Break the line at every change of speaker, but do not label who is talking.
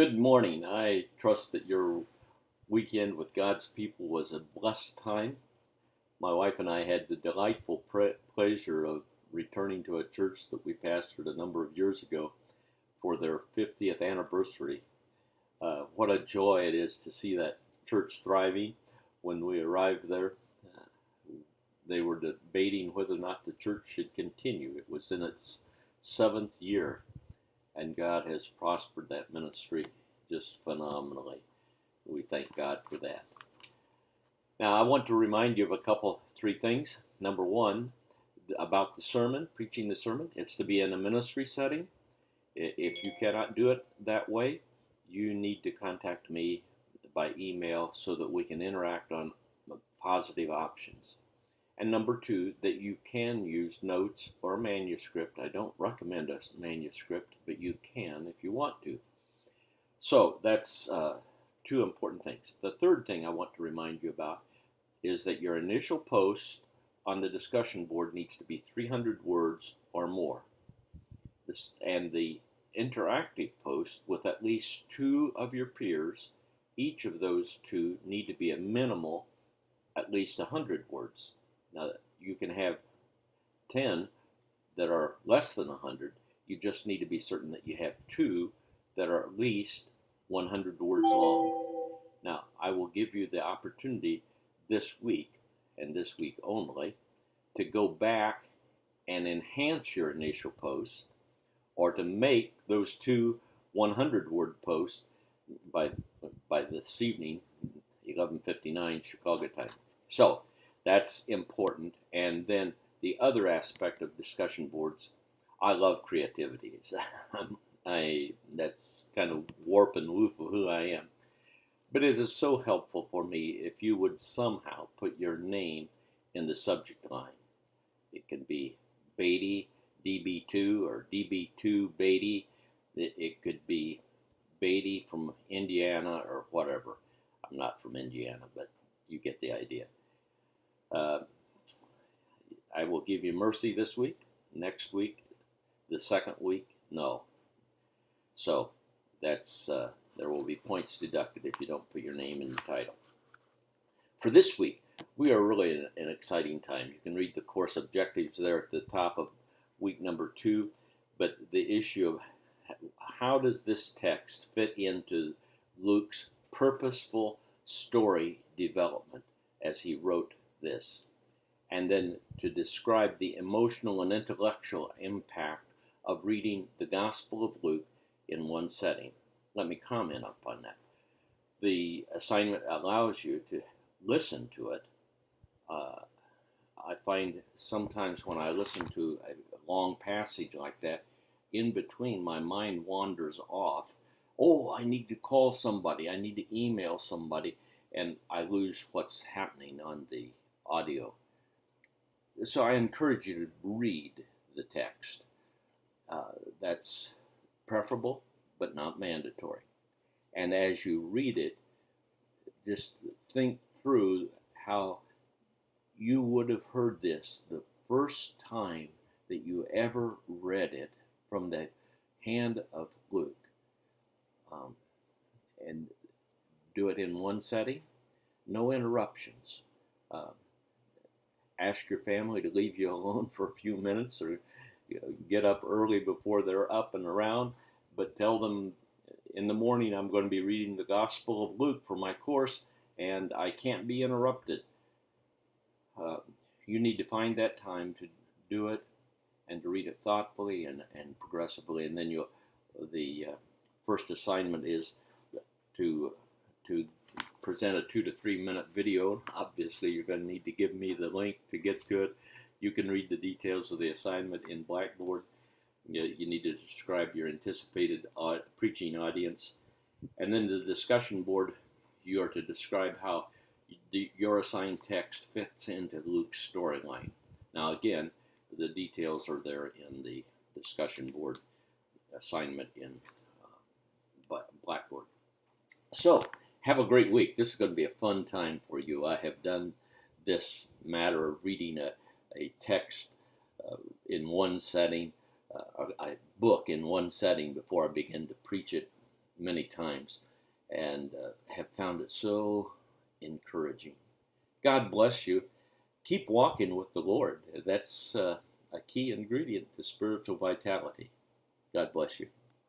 Good morning. I trust that your weekend with God's people was a blessed time. My wife and I had the delightful pleasure of returning to a church that we pastored a number of years ago for their 50th anniversary. What a joy it is to see that church thriving. When we arrived there, uh, they were debating whether or not the church should continue. It was in its seventh year, and God has prospered that ministry just phenomenally. We thank God for that. Now, I want to remind you of three things. Number one, about the sermon, preaching the sermon. It's to be in a ministry setting. If you cannot do it that way, you need to contact me by email so that we can interact on positive options. And number two, that you can use notes or manuscript. I don't recommend a manuscript, but you can if you want to. So that's two important things. The third thing I want to remind you about is that your initial post on the discussion board needs to be 300 words or more. And the interactive post with at least two of your peers, each of those two need to be a minimal at least 100 words. Now, you can have 10 that are less than 100. You just need to be certain that you have two that are at least 100 words long. Now, I will give you the opportunity this week, and this week only, to go back and enhance your initial post, or to make those two 100-word posts by this evening, 11:59 Chicago time. So that's important. And then the other aspect of discussion boards, I love creativity. That's kind of warp and woof of who I am. But it is so helpful for me if you would somehow put your name in the subject line. It can be Beatty DB2 or DB2 Beatty. It could be Beatty from Indiana or whatever. I'm not from Indiana, but you get the idea. I will give you mercy this week. Next week, the second week, no. So that's there will be points deducted if you don't put your name in the title. For this week, we are really in an exciting time. You can read the course objectives there at the top of week number 2, but the issue of how does this text fit into Luke's purposeful story development as he wrote this, and then to describe the emotional and intellectual impact of reading the Gospel of Luke in one setting. Let me comment upon that. The assignment allows you to listen to it. I find sometimes when I listen to a long passage like that, in between my mind wanders off. Oh, I need to call somebody, I need to email somebody, and I lose what's happening on the audio. So I encourage you to read the text. That's preferable, but not mandatory. And as you read it, just think through how you would have heard this the first time that you ever read it from the hand of Luke. And do it in one setting, no interruptions. Ask your family to leave you alone for a few minutes, or get up early before they're up and around, but tell them in the morning I'm going to be reading the Gospel of Luke for my course, and I can't be interrupted. You need to find that time to do it and to read it thoughtfully and progressively, and then the first assignment is to present a 2 to 3 minute video. Obviously, you're going to need to give me the link to get to it. You can read the details of the assignment in Blackboard. You need to describe your anticipated preaching audience. And then the discussion board, you are to describe how your assigned text fits into Luke's storyline. Now, again, the details are there in the discussion board assignment in Blackboard. So, have a great week. This is going to be a fun time for you. I have done this matter of reading a text in one setting, a book in one setting before I begin to preach it many times and have found it so encouraging. God bless you. Keep walking with the Lord. That's a key ingredient to spiritual vitality. God bless you.